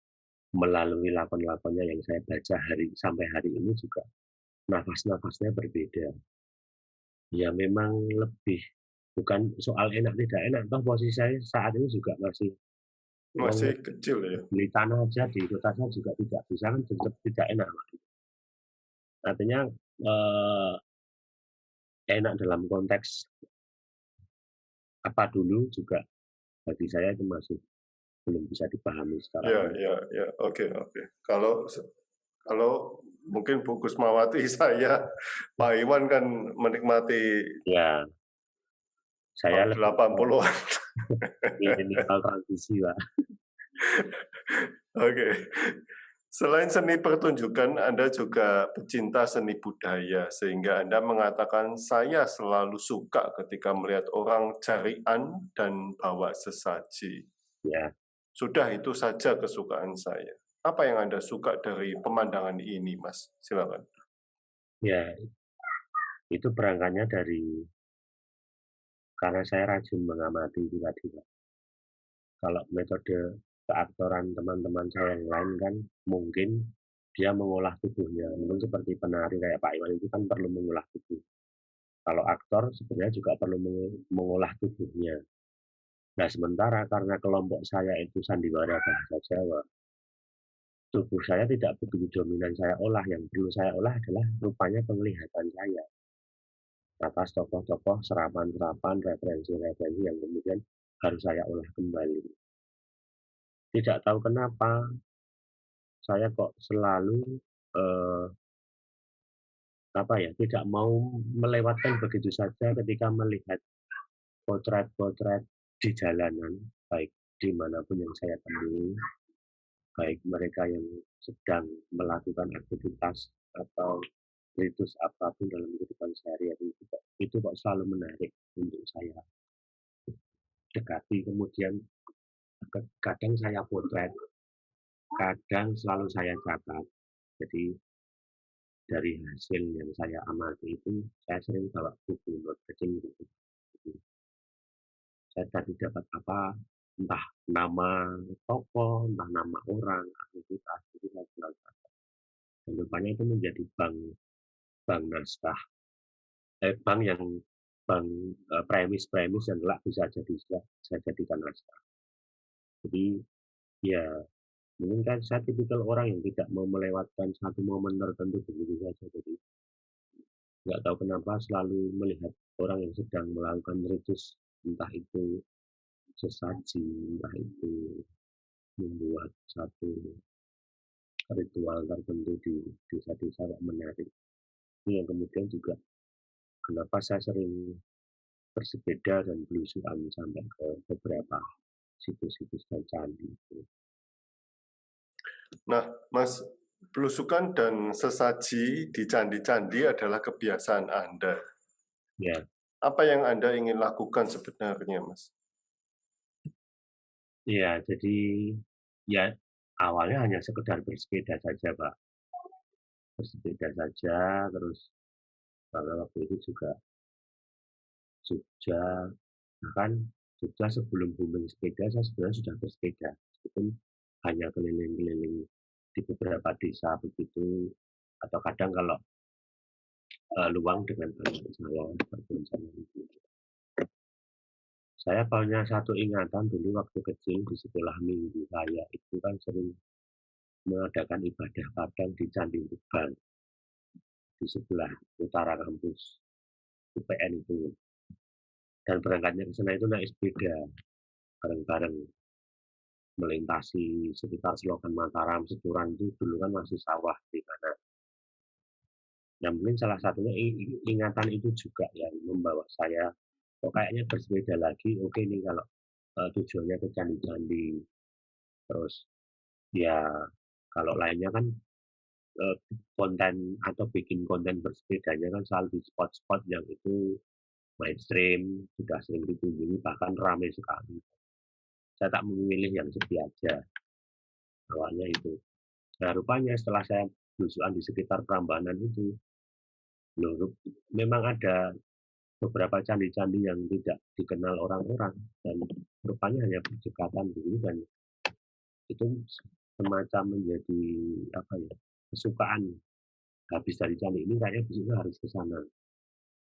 melalui lakon-lakonnya yang saya baca sampai hari ini juga nafas-nafasnya berbeda. Ya memang lebih bukan soal enak tidak enak, toh posisi saya saat ini juga masih kecil ya. beli tanah aja di kota saya juga tidak bisa, kan tetap tidak enak. Artinya enak dalam konteks apa dulu juga bagi saya itu masih belum bisa dipahami secara Ya, oke. Kalau mungkin Bu Kusmawati, saya, Pak Iwan kan menikmati ya saya 80-an. milenial transisi, Pak. Oke. Selain seni pertunjukan, Anda juga pecinta seni budaya, sehingga Anda mengatakan, saya selalu suka ketika melihat orang carian dan bawa sesaji. Ya. Sudah itu saja kesukaan saya. Apa yang Anda suka dari pemandangan ini, Mas? Silakan. Ya, itu berangkatnya dari karena saya rajin mengamati itu tadi, Pak. Kalau metode keaktoran teman-teman saya yang lain kan mungkin dia mengolah tubuhnya, mungkin seperti penari kayak Pak Iwan itu kan perlu mengolah tubuh. Kalau aktor sebenarnya juga perlu mengolah tubuhnya. Nah sementara karena kelompok saya itu sandiwara bahasa Jawa, tubuh saya tidak begitu dominan saya olah. Yang perlu saya olah adalah rupanya penglihatan saya. Atas tokoh-tokoh, serapan-serapan, referensi-referensi yang kemudian harus saya olah kembali. Tidak tahu kenapa saya kok selalu tidak mau melewatkan begitu saja ketika melihat potret-potret di jalanan, baik dimanapun yang saya temui, baik mereka yang sedang melakukan aktivitas atau ritus apapun dalam kehidupan sehari-hari, itu kok selalu menarik untuk saya dekati. Kemudian kadang saya potret, kadang selalu saya catat. Jadi dari hasil yang saya amati itu, saya sering bawa buku not kecil gitu. Saya tadi dapat apa, entah nama tokoh, entah nama orang, aktivitas, itu saya selalu catat. Dan rupanya itu menjadi bank naskah, bank yang premis-premis yang kelak bisa saya jadikan naskah. Jadi ya mungkin kan saya tipikal orang yang tidak mau melewatkan satu momen tertentu begitu saja. Jadi nggak tahu kenapa selalu melihat orang yang sedang melakukan ritus, entah itu sesaji, entah itu membuat satu ritual tertentu di desa-desa kok menarik. Ini yang kemudian juga kenapa saya sering bersepeda dan belusuan sampai ke beberapa situs-situs dan candi. Nah, Mas, belusukan dan sesaji di candi-candi adalah kebiasaan Anda. Ya, Apa yang Anda ingin lakukan sebenarnya, Mas? iya, jadi ya awalnya hanya sekedar bersepeda saja, Pak. Bersepeda saja, terus karena waktu itu juga Jogja, bahkan Jogja sebelum booming sepeda, saya sebenarnya sudah bersepeda. Meskipun hanya keliling-keliling di beberapa desa begitu, atau kadang kalau luang dengan anak saya, berkencan itu. Saya punya satu ingatan dulu waktu kecil di sekolah minggu saya itu kan sering mengadakan ibadah kadang di Candi Tuban di sebelah utara kampus UPN itu. Dan berangkatnya ke sana itu naik sepeda bareng-bareng melintasi sekitar Selokan Mataram, Seturan itu dulu kan masih sawah di sana. Yang mungkin salah satunya ingatan itu juga yang membawa saya kok kayaknya bersepeda lagi, oke nih kalau tujuannya ke candi-candi. Terus ya kalau lainnya kan konten atau bikin konten bersepedanya kan selalu di spot-spot yang itu mainstream, sudah sering dikunjungi, bahkan ramai sekali. Saya tak memilih yang sepi aja, awalnya itu. Nah, rupanya setelah saya belusuan di sekitar Prambanan itu, loh, memang ada beberapa candi-candi yang tidak dikenal orang-orang, dan rupanya hanya berdekatan dulu, dan itu semacam menjadi apa ya, kesukaan. Habis dari candi ini kayaknya besoknya harus ke sana.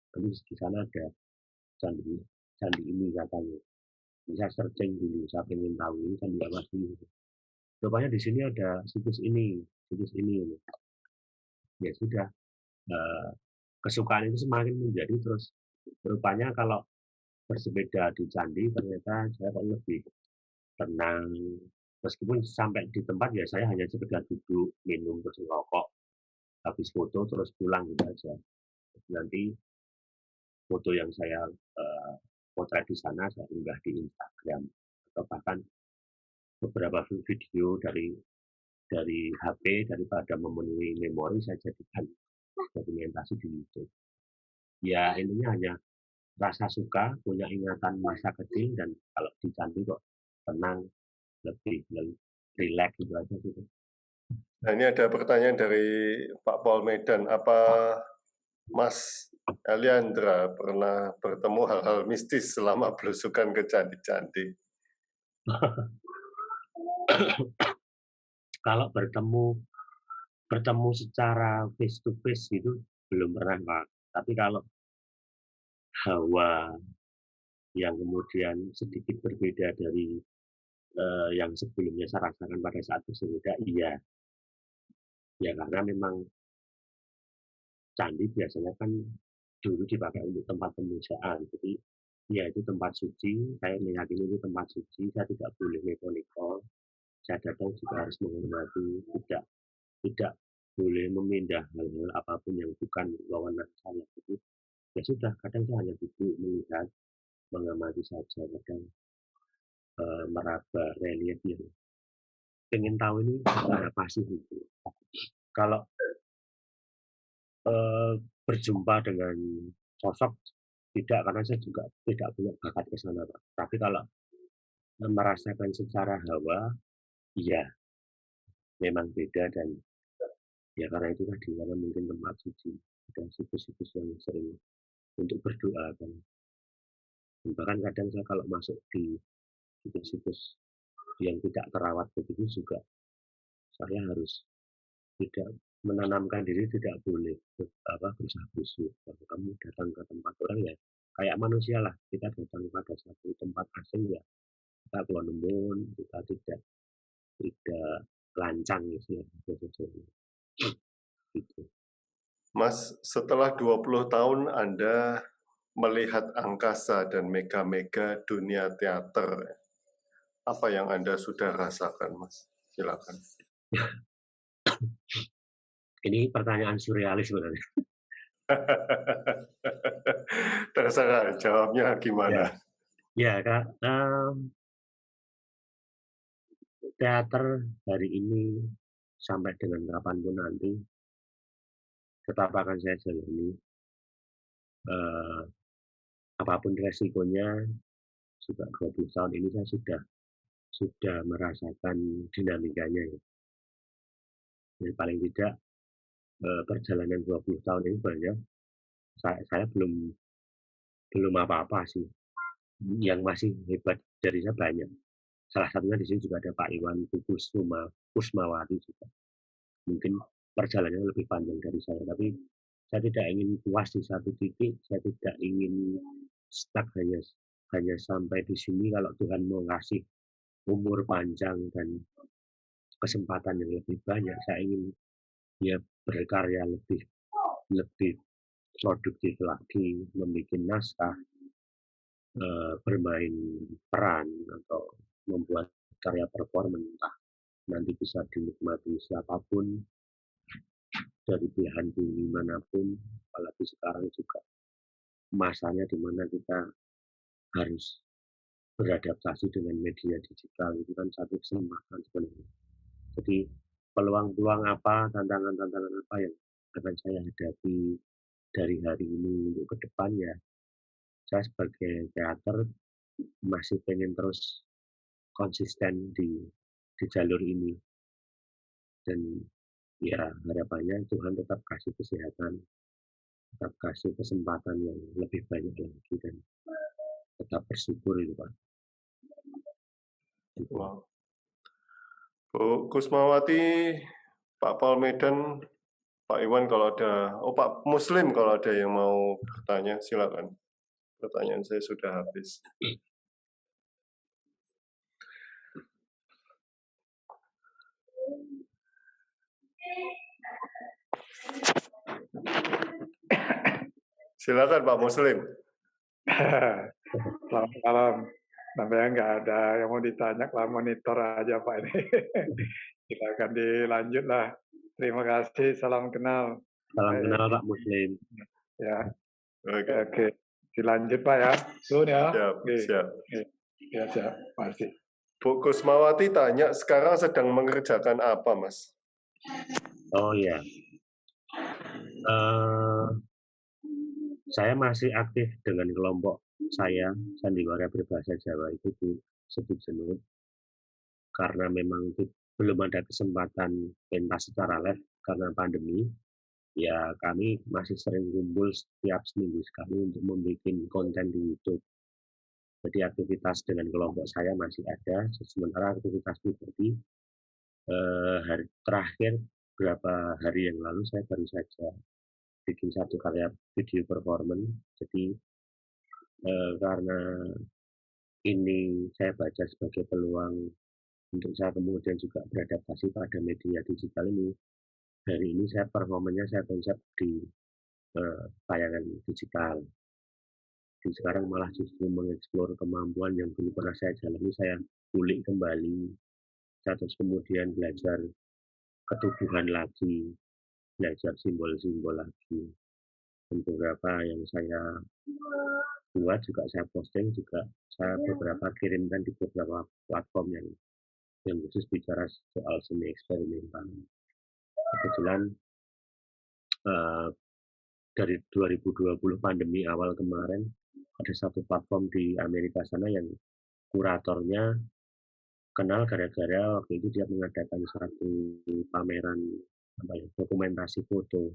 Nanti di sana ada candi candi ini katanya. Bisa searching dulu, saya ingin tahu ini candi apa sih. Rupanya di sini ada situs ini, situs ini. Ya sudah, kesukaan itu semakin menjadi terus. Rupanya kalau bersepeda di candi ternyata saya kok lebih tenang. Meskipun sampai di tempat ya saya hanya sekedar duduk, minum, terus ngerokok, habis foto terus pulang gitu aja. Nanti foto yang saya potret di sana saya unggah di Instagram, atau bahkan beberapa video dari HP daripada memenuhi memori saya jadikan dokumentasi di YouTube. Ya intinya hanya rasa suka, punya ingatan masa kecil, dan kalau di candi kok tenang, lebih rileks gitu aja gitu. Nah, ini ada pertanyaan dari Pak Paul Medan. Apa Mas Eliandra pernah bertemu hal-hal mistis selama belusukan ke candi-candi? Kalau bertemu secara face to face gitu belum pernah, Pak. Tapi kalau hawa yang kemudian sedikit berbeda dari yang sebelumnya saya rasakan pada saat bersepeda, iya. Ya karena memang candi biasanya kan dulu dipakai untuk tempat pemujaan. Jadi ya itu tempat suci, saya meyakini itu tempat suci, saya tidak boleh neko-neko. Saya datang juga harus menghormati, tidak boleh memindah hal-hal apapun yang bukan wewenang saya. Jadi ya sudah, kadang saya hanya duduk melihat, mengamati saja, kadang meraba relief yang pengen tahu ini apa sih itu. Kalau berjumpa dengan sosok tidak, karena saya juga tidak punya bakat ke sana, Pak. Tapi kalau merasakan secara hawa, iya, memang beda, dan ya karena itu tadi, karena mungkin tempat suci dan situs-situs yang sering untuk berdoa kan. Dan bahkan kadang saya kalau masuk di situs-situs yang tidak terawat begitu juga, saya harus tidak menanamkan diri, tidak boleh berusaha busuk. Kalau kamu datang ke tempat orang ya kayak manusia lah, kita datang pada satu tempat asing ya, kita keluar nembun, kita tidak lancang gitu ya, gitu. Mas, setelah 20 tahun Anda melihat angkasa dan mega-mega dunia teater, apa yang Anda sudah rasakan, Mas? Silakan. Ini pertanyaan surrealis sebenarnya. Terserah jawabnya gimana. Ya Kak, teater hari ini sampai dengan kapanpun nanti tetap akan saya jalani. Apapun resikonya, juga 20 tahun ini saya sudah merasakan dinamikanya ya. Jadi paling tidak perjalanan 20 tahun ini sebenarnya saya belum apa-apa sih. Yang masih hebat dari saya banyak. Salah satunya di sini juga ada Pak Iwan Kusmawati juga. Mungkin perjalanannya lebih panjang dari saya, tapi saya tidak ingin puas di satu titik, saya tidak ingin stuck hanya sampai di sini. Kalau Tuhan mau ngasih umur panjang dan kesempatan yang lebih banyak, saya ingin ya berkarya lebih produktif lagi, membuat naskah, bermain peran atau membuat karya performance, entah nanti bisa dinikmati siapapun dari belahan bumi manapun, apalagi sekarang juga masanya di mana kita harus beradaptasi dengan media digital, itu kan satu kesempatan sebenarnya. Jadi peluang-peluang apa, tantangan-tantangan apa yang akan saya hadapi dari hari ini untuk ke depan ya, saya sebagai teater masih pengen terus konsisten di jalur ini. Dan ya harapannya Tuhan tetap kasih kesehatan, tetap kasih kesempatan yang lebih banyak lagi, dan tetap bersyukur itu Pak. Wow. Bu Kusmawati, Pak Paul Medan, Pak Iwan kalau ada, Pak Muslim kalau ada yang mau bertanya, silakan. Pertanyaan saya sudah habis. Silakan Pak Muslim. Selamat malam. Namanya nggak ada yang mau ditanya, lah monitor aja Pak ini. Silakan dilanjut lah. Terima kasih, salam kenal. Salam kenal Pak Muslim. Ya, oke. Dilanjut Pak ya. Sun ya. Siap, siap. Ya, siap. Masih. Bu Kusmawati tanya, sekarang sedang mengerjakan apa, Mas? Oh ya, saya masih aktif dengan kelompok saya, Sandiwara Berbahasa Jawa itu di Sebut Jenut, karena memang belum ada kesempatan pentas secara live karena pandemi. Ya kami masih sering kumpul setiap seminggu sekali untuk membuat konten di YouTube. Jadi aktivitas dengan kelompok saya masih ada, sementara aktivitas pribadi hari terakhir beberapa hari yang lalu saya baru saja bikin satu karya video performance. Jadi karena ini saya baca sebagai peluang untuk saya kemudian juga beradaptasi pada media digital ini. Hari ini saya performanya saya konsep di tayangan digital. Jadi sekarang malah justru mengeksplor kemampuan yang dulu pernah saya jalani, saya kulik kembali. Saya terus kemudian belajar ketubuhan lagi, belajar simbol-simbol lagi. Dan beberapa yang saya buat juga saya posting, juga saya beberapa kirimkan di beberapa platform yang khusus bicara soal seni eksperimental. Kebetulan dari 2020 pandemi awal kemarin ada satu platform di Amerika sana yang kuratornya kenal gara-gara waktu itu dia mengadakan satu pameran dokumentasi foto.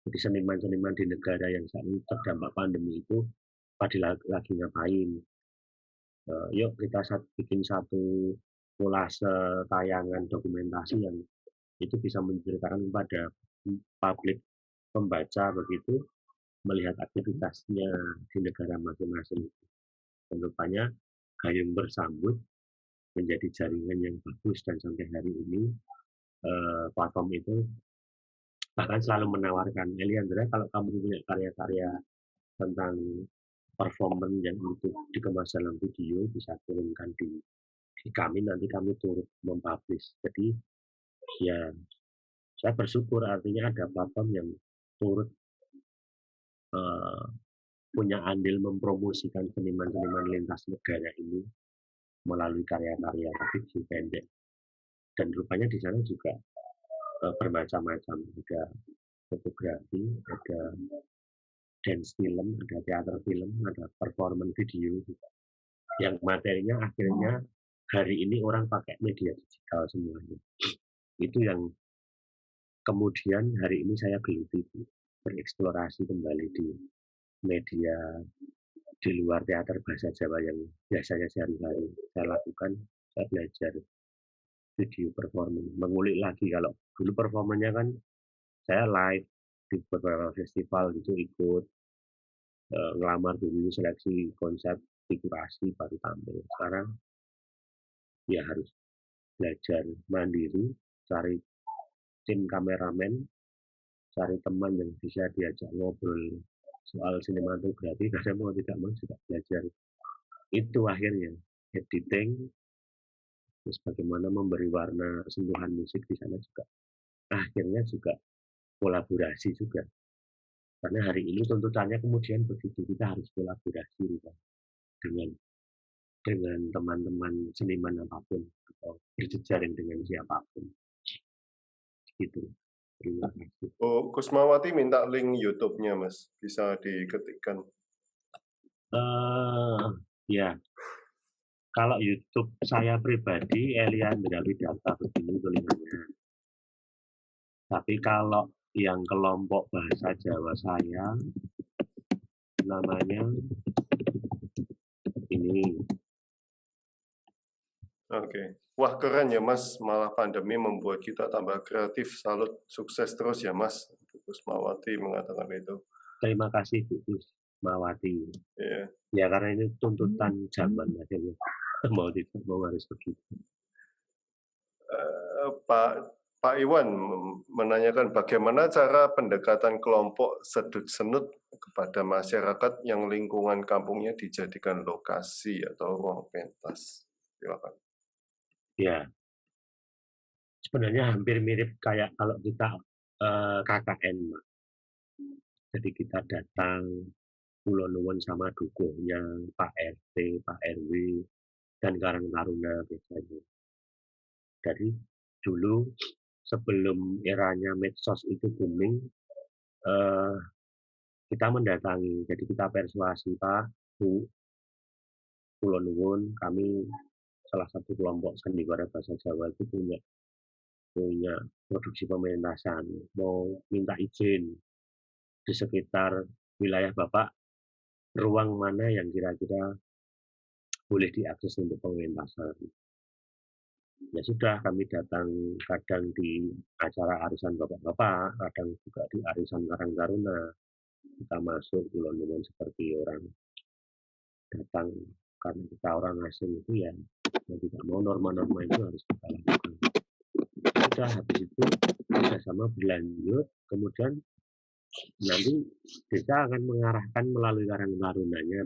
Jadi seniman-seniman di negara yang saat ini terdampak pandemi itu pada lagi ngapain. Yuk kita bikin satu kolase tayangan dokumentasi yang itu bisa menceritakan kepada publik pembaca begitu melihat aktivitasnya di negara masing-masing. Dan rupanya Gayung Bersambut menjadi jaringan yang bagus, dan sampai hari ini platform itu bahkan selalu menawarkan, Eliandra, kalau kamu punya karya-karya tentang performance yang untuk dikemas dalam video, bisa kirimkan di kami, nanti kami turut mempublish. Jadi ya saya bersyukur, artinya ada platform yang turut punya andil mempromosikan seniman-seniman lintas negara ini melalui karya-karya video pendek. Dan rupanya di sana juga bermacam-macam, ada fotografi, ada dance film, ada teater film, ada performance video, yang materinya akhirnya hari ini orang pakai media digital semuanya. Itu yang kemudian hari ini saya geluti, bereksplorasi kembali di media di luar teater bahasa Jawa yang biasanya sehari-hari saya lakukan. Saya belajar video performance, mengulik lagi. Kalau dulu performanya kan saya live di beberapa festival gitu, ikut ngelamar dulu, seleksi konsep, kurasi, baru tampil. Sekarang ya harus belajar mandiri, cari tim kameramen, cari teman yang bisa diajak ngobrol soal sinematografi, karena mau tidak mau juga belajar itu akhirnya editing, terus bagaimana memberi warna sentuhan musik di sana juga akhirnya juga kolaborasi juga, karena hari ini tuntutannya kemudian begitu, kita harus kolaborasi dengan teman-teman seniman apapun atau berjejaring dengan siapapun gitu. Terima kasih. Oh, Kusmawati minta link YouTube-nya, Mas. Bisa diketikkan. Ya, kalau YouTube saya pribadi, Eliandra Widata begini tulisannya. Tapi kalau yang kelompok bahasa Jawa saya, namanya ini. Oke. Wah, keren ya, Mas. Malah pandemi membuat kita tambah kreatif. Salut, sukses terus ya, Mas. Kusmawati mengatakan itu. Terima kasih, Bu Kusmawati. Yeah. Ya, karena ini tuntutan zaman akhirnya. Mau tidak mau harus begitu. Pak Iwan menanyakan bagaimana cara pendekatan kelompok sedut senut kepada masyarakat yang lingkungan kampungnya dijadikan lokasi atau ruang pentas. Silakan. Ya, sebenarnya hampir mirip kayak kalau kita KKN. Jadi kita datang, Kula nuwun sama dukuhnya Pak RT, Pak RW, dan Karang Taruna biasanya. Dari dulu sebelum eranya medsos itu booming, kita mendatangi, jadi kita persuasi, Pak, Bu, kula nuwun, kami salah satu kelompok sandiwara bahasa Jawa itu punya produksi pementasan, mau minta izin di sekitar wilayah Bapak, ruang mana yang kira-kira boleh diakses untuk pementasan. Ya sudah, kami datang kadang di acara arisan bapak-bapak, kadang juga di arisan Karang Taruna. Kita masuk, kula nuwun seperti orang datang, karena kita orang asing itu ya tidak mau, norma-norma itu harus kita lakukan. Sudah, habis itu kerjasama berlanjut, kemudian nanti desa akan mengarahkan melalui Karang Tarunanya.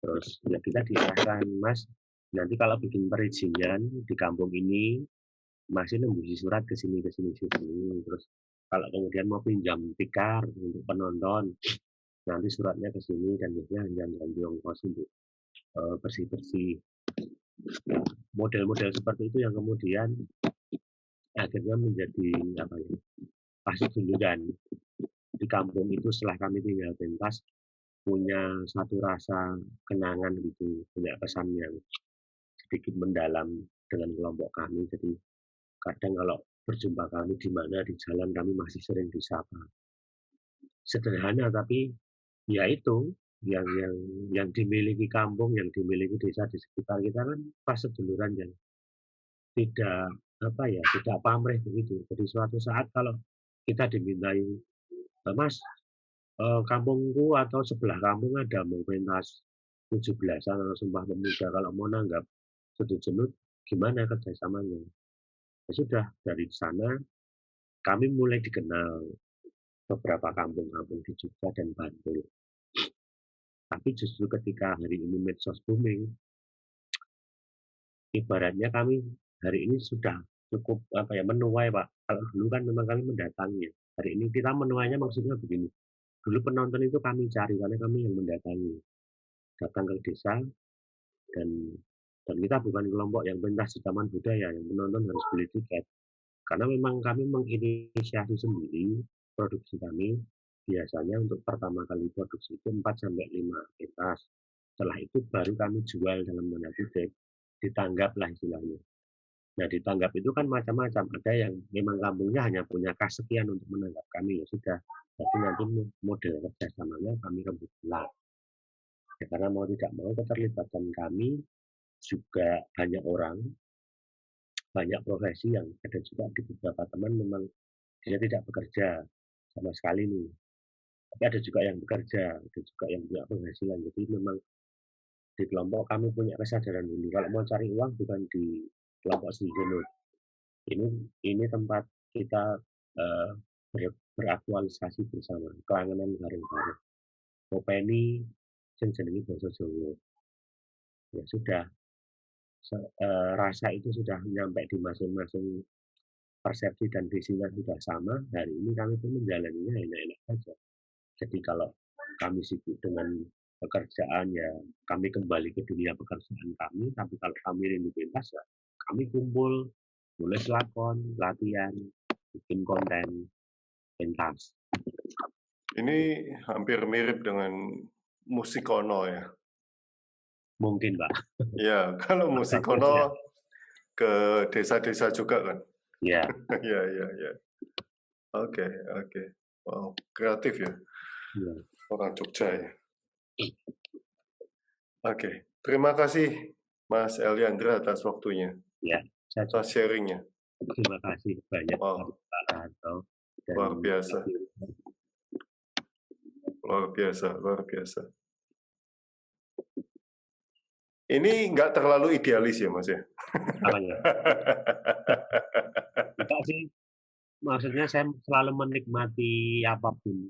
Terus ya kita diarahkan, Mas, nanti kalau bikin perizinan di kampung ini masih nembusi surat ke sini. Terus kalau kemudian mau pinjam tikar untuk penonton, nanti suratnya ke sini, dan biasanya hanya ongkos untuk bersih-bersih. Nah, model-model seperti itu yang kemudian akhirnya menjadi apa ya, kasus duluan di kampung itu. Setelah kami tinggal pentas, punya satu rasa kenangan gitu, punya kesan yang sedikit mendalam dengan kelompok kami. Jadi kadang kalau berjumpa kami di mana di jalan, kami masih sering disapa. Sederhana tapi ya itu yang dimiliki kampung, yang dimiliki desa di sekitar kita kan pas seduluran yang tidak apa ya, tidak pamrih begitu. Jadi suatu saat kalau kita dimintai, Mas, kampungku atau sebelah kampung ada mau pentas 17-an atau Sumpah Pemuda, kalau mau nanggap Sudut Jenuh gimana kerjasamanya? Ya sudah, dari sana kami mulai dikenal beberapa kampung-kampung di Jogja dan Bantul. Tapi justru ketika hari ini medsos booming, ibaratnya kami hari ini sudah cukup menuai, Pak. Kalau dulu kan memang kami mendatangi. Hari ini kita menuainya maksudnya begini. Dulu penonton itu kami cari karena kami yang mendatangi. Datang ke desa dan kita bukan kelompok yang pentas di taman budaya yang penonton harus beli tiket. Karena memang kami menginisiasi sendiri produksi kami biasanya untuk pertama kali produksi itu 4 sampai 5 pentas. Setelah itu baru kami jual dalam tanda kutip, ditanggap lah istilahnya. Nah, ditanggap itu kan macam-macam. Ada yang memang kampungnya hanya punya kas sekian untuk menanggap kami, ya sudah. Jadi nanti model kerjasamanya kami rebut belah. Ya, karena mau tidak mau keterlibatan kami juga banyak orang, banyak profesi yang ada juga di beberapa teman memang dia tidak bekerja sama sekali nih. Tapi ada juga yang bekerja, ada juga yang punya penghasilan. Jadi memang di kelompok kami punya kesadaran dulu. Kalau mau cari uang bukan di kelompok Sudut Jenuh. Ini tempat kita beraktualisasi bersama, kelangenan bareng-bareng. Openi sing jenenge basa Jawa. Ya sudah, rasa itu sudah nyampe di masing-masing persepsi dan visinya sudah sama. Hari ini kami pun menjalaninya enak-enak saja. Jadi kalau kami sibuk dengan pekerjaan, ya kami kembali ke dunia pekerjaan kami. Tapi kalau kami rindu bebas, ya kami kumpul, nulis lakon, latihan, bikin konten, pentas. Ini hampir mirip dengan Musikono ya. Mungkin, Pak. Ya, kalau Musikono ke desa-desa juga kan. Ya. Ya. Oke. Wow, kreatif ya. Ya. Orang Jogja ya. Oke, terima kasih Mas Eliandra atas waktunya. Ya. Atas sharingnya. Terima kasih banyak. Wow. Pak Harto. Luar biasa. Luar biasa. Ini nggak terlalu idealis ya, Mas ya? Apanya? Enggak sih. Maksudnya saya selalu menikmati apapun.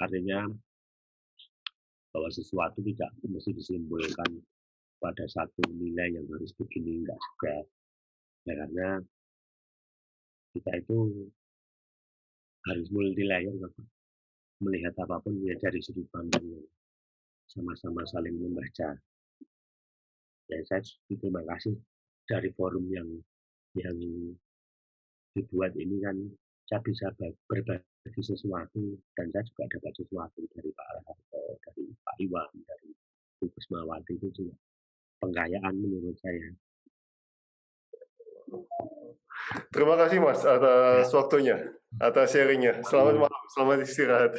Artinya bahwa sesuatu tidak mesti disimpulkan pada satu nilai yang harus begini, enggak juga. Ya, karena kita itu harus multi layer, melihat apapun ya dari sudut pandang yang sama-sama saling membaca. Ya, saya terima kasih dari forum yang dibuat ini kan saya bisa berbagi sesuatu dan saya juga dapat sesuatu dari Pak Harto, dari Pak Iwan, dari Bu Kusmawati. Itu juga pengkayaan menurut saya. Terima kasih Mas atas waktunya, atas sharingnya. Selamat malam, selamat istirahat.